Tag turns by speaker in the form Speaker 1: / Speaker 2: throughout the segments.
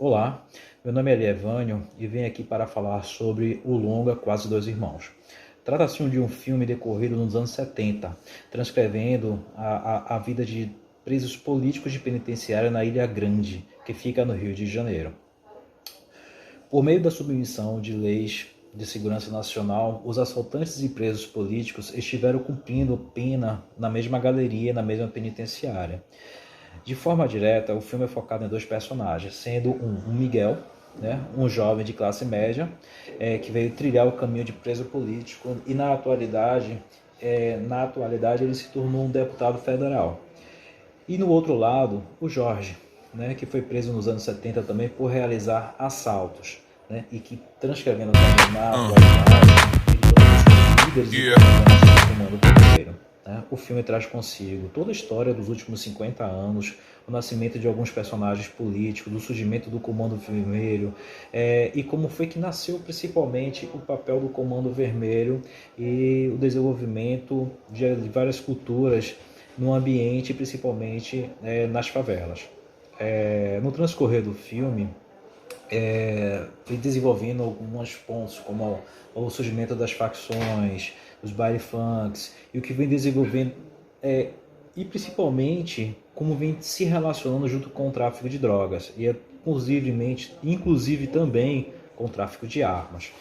Speaker 1: Olá, meu nome é Elievânio e venho aqui para falar sobre o longa Quase Dois Irmãos. Trata-se de um filme decorrido nos anos 70, transcrevendo a vida de presos políticos de penitenciária na Ilha Grande, que fica no Rio de Janeiro. Por meio da submissão de leis de segurança nacional, os assaltantes e presos políticos estiveram cumprindo pena na mesma galeria, na mesma penitenciária. De forma direta, o filme é focado em dois personagens, sendo um Miguel, né, um jovem de classe média, que veio trilhar o caminho de preso político e na atualidade ele se tornou um deputado federal. E no outro lado, o Jorge, né, que foi preso nos anos 70 também por realizar assaltos, né, e que transcrevendo também na atualidade, ele também os líderes e comandantes do Comando Vermelho. Né? O filme traz consigo toda a história dos últimos 50 anos, o nascimento de alguns personagens políticos, do surgimento do Comando Vermelho, e como foi que nasceu principalmente o papel do Comando Vermelho e o desenvolvimento de várias culturas no ambiente, principalmente nas favelas. No transcorrer do filme, foi desenvolvendo alguns pontos, como o surgimento das facções, os baile funks, e o que vem desenvolvendo, e principalmente como vem se relacionando junto com o tráfico de drogas, e inclusive também com o tráfico de armas.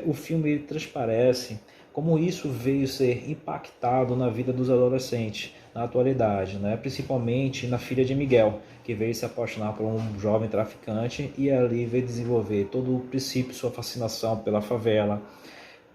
Speaker 1: O filme transparece como isso veio ser impactado na vida dos adolescentes na atualidade, né? Principalmente na filha de Miguel, que veio se apaixonar por um jovem traficante e ali veio desenvolver todo o princípio, sua fascinação pela favela,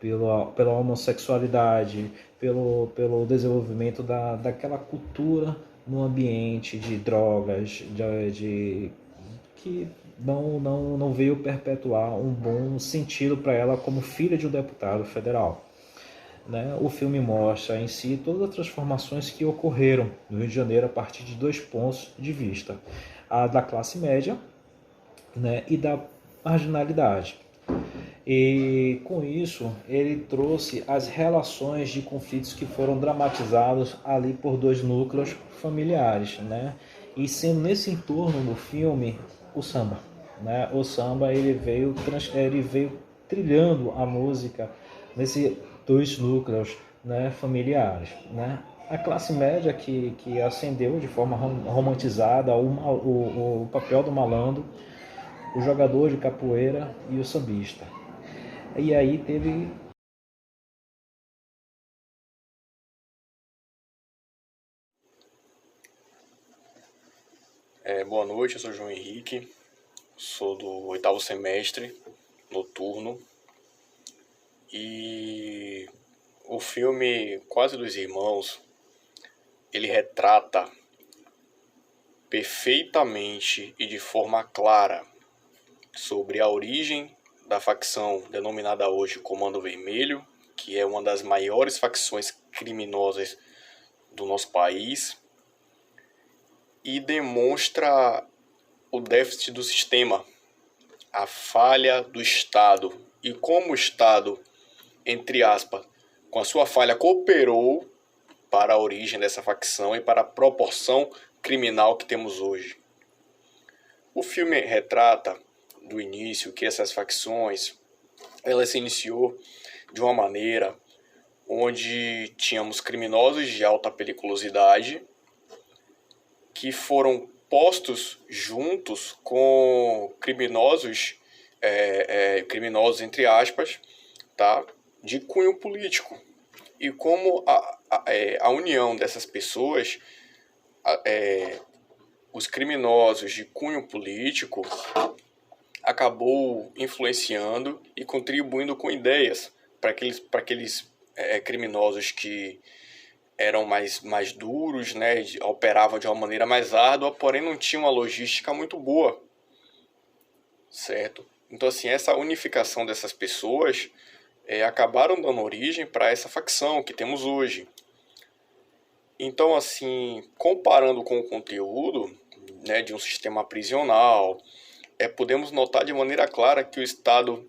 Speaker 1: pela homossexualidade, pelo desenvolvimento daquela cultura no ambiente de drogas, que não veio perpetuar um bom sentido para ela como filha de um deputado federal. Né? O filme mostra em si todas as transformações que ocorreram no Rio de Janeiro a partir de dois pontos de vista: a da classe média, né, e da marginalidade. E com isso ele trouxe as relações de conflitos que foram dramatizados ali por dois núcleos familiares, né? E sendo nesse entorno do filme o samba, né? O samba ele veio trilhando a música nesse dois núcleos, né, familiares, né? A classe média que ascendeu de forma romantizada o papel do malandro, o jogador de capoeira e o sambista. E aí teve.
Speaker 2: Boa noite, eu sou João Henrique, sou do oitavo semestre, noturno, e o filme Quase Dois Irmãos, ele retrata perfeitamente e de forma clara sobre a origem da facção denominada hoje Comando Vermelho, que é uma das maiores facções criminosas do nosso país, e demonstra o déficit do sistema, a falha do Estado e como o Estado, entre aspas, com a sua falha cooperou para a origem dessa facção e para a proporção criminal que temos hoje. O filme retrata do início que essas facções, ela se iniciou de uma maneira onde tínhamos criminosos de alta periculosidade que foram postos juntos com criminosos entre aspas, tá, de cunho político. E como a união dessas pessoas, os criminosos de cunho político, acabou influenciando e contribuindo com ideias para aqueles criminosos que eram mais duros, né, operavam de uma maneira mais árdua, porém não tinham uma logística muito boa, certo? Então, assim, essa unificação dessas pessoas acabaram dando origem para essa facção que temos hoje. Então, assim, comparando com o conteúdo, né, de um sistema prisional, podemos notar de maneira clara que o Estado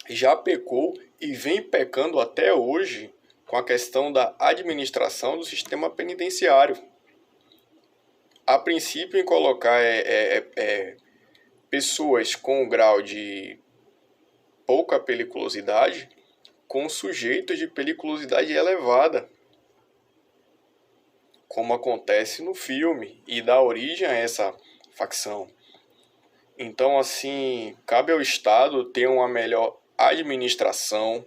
Speaker 2: já pecou e vem pecando até hoje com a questão da administração do sistema penitenciário. A princípio, em colocar pessoas com um grau de pouca periculosidade com sujeitos de periculosidade elevada, como acontece no filme, e dá origem a essa facção. Então, assim, cabe ao Estado ter uma melhor administração,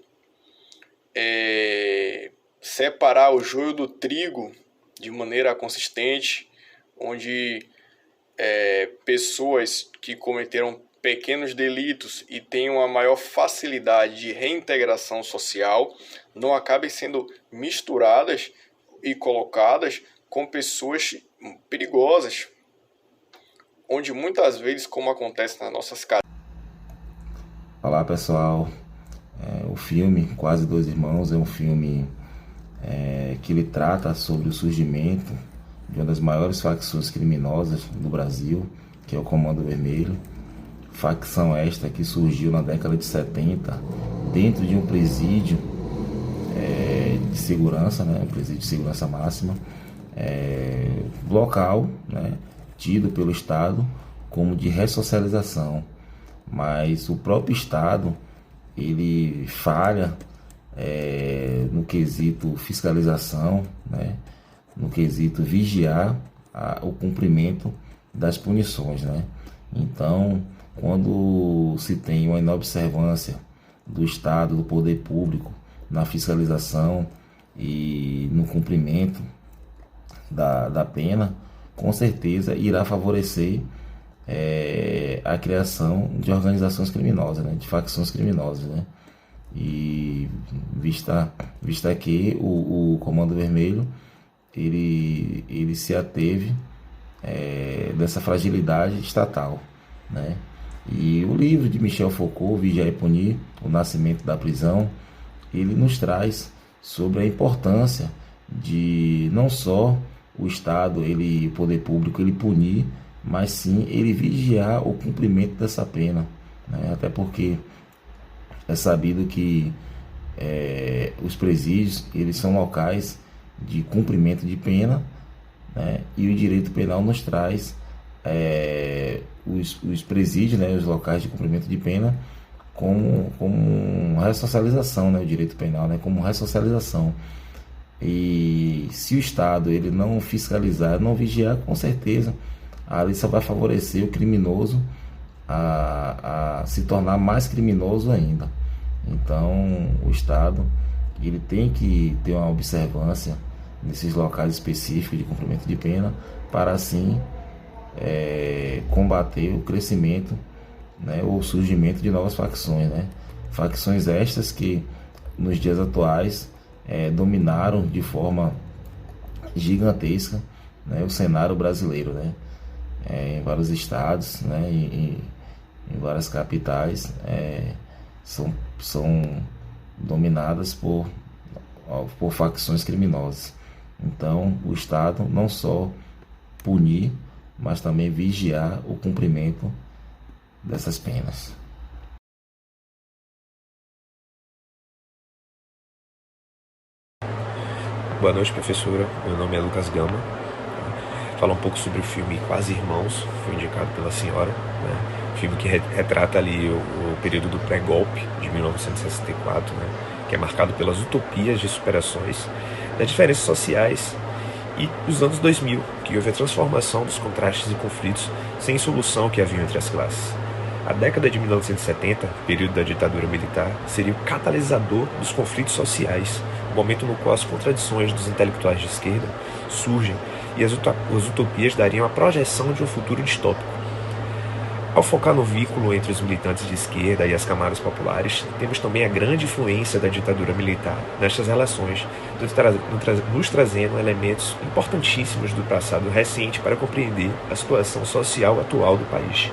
Speaker 2: separar o joio do trigo de maneira consistente, onde pessoas que cometeram pequenos delitos e têm uma maior facilidade de reintegração social não acabem sendo misturadas e colocadas com pessoas perigosas, onde muitas vezes, como acontece nas nossas casas.
Speaker 3: Olá pessoal, o filme Quase Dois Irmãos é um filme que ele trata sobre o surgimento de uma das maiores facções criminosas do Brasil, que é o Comando Vermelho. Facção esta que surgiu na década de 70 dentro de um presídio de segurança, um presídio de segurança máxima, local, tido pelo Estado como de ressocialização, mas o próprio Estado ele falha no quesito fiscalização, no quesito vigiar o cumprimento das punições, Então, quando se tem uma inobservância do Estado, do poder público, na fiscalização e no cumprimento da pena, com certeza irá favorecer a criação de organizações criminosas, de facções criminosas, E vista que o Comando Vermelho ele se ateve dessa fragilidade estatal, E o livro de Michel Foucault, Vigiar e Punir, O Nascimento da Prisão, ele nos traz sobre a importância de não só o Estado, o poder público, ele punir, mas sim ele vigiar o cumprimento dessa pena, Até porque é sabido que os presídios eles são locais de cumprimento de pena, E o direito penal nos traz os presídios, os locais de cumprimento de pena como ressocialização, o direito penal, como ressocialização. E se o Estado ele não fiscalizar, não vigiar, com certeza ali só vai favorecer o criminoso a se tornar mais criminoso ainda. Então o Estado ele tem que ter uma observância nesses locais específicos de cumprimento de pena para assim combater o crescimento, ou o surgimento de novas facções, Facções estas que nos dias atuais dominaram de forma gigantesca, o cenário brasileiro, em vários estados, em várias capitais, são dominadas por facções criminosas. Então, o Estado não só punir, mas também vigiar o cumprimento dessas penas.
Speaker 4: Boa noite, professora. Meu nome é Lucas Gama. Falar um pouco sobre o filme Quase Irmãos, foi indicado pela senhora, Filme que retrata ali o período do pré-golpe de 1964, Que é marcado pelas utopias de superações das diferenças sociais, e os anos 2000, que houve a transformação dos contrastes e conflitos sem solução que haviam entre as classes. A década de 1970, período da ditadura militar, seria o catalisador dos conflitos sociais, o momento no qual as contradições dos intelectuais de esquerda surgem e as utopias dariam a projeção de um futuro distópico. Ao focar no vínculo entre os militantes de esquerda e as camadas populares, temos também a grande influência da ditadura militar nestas relações, nos trazendo elementos importantíssimos do passado recente para compreender a situação social atual do país.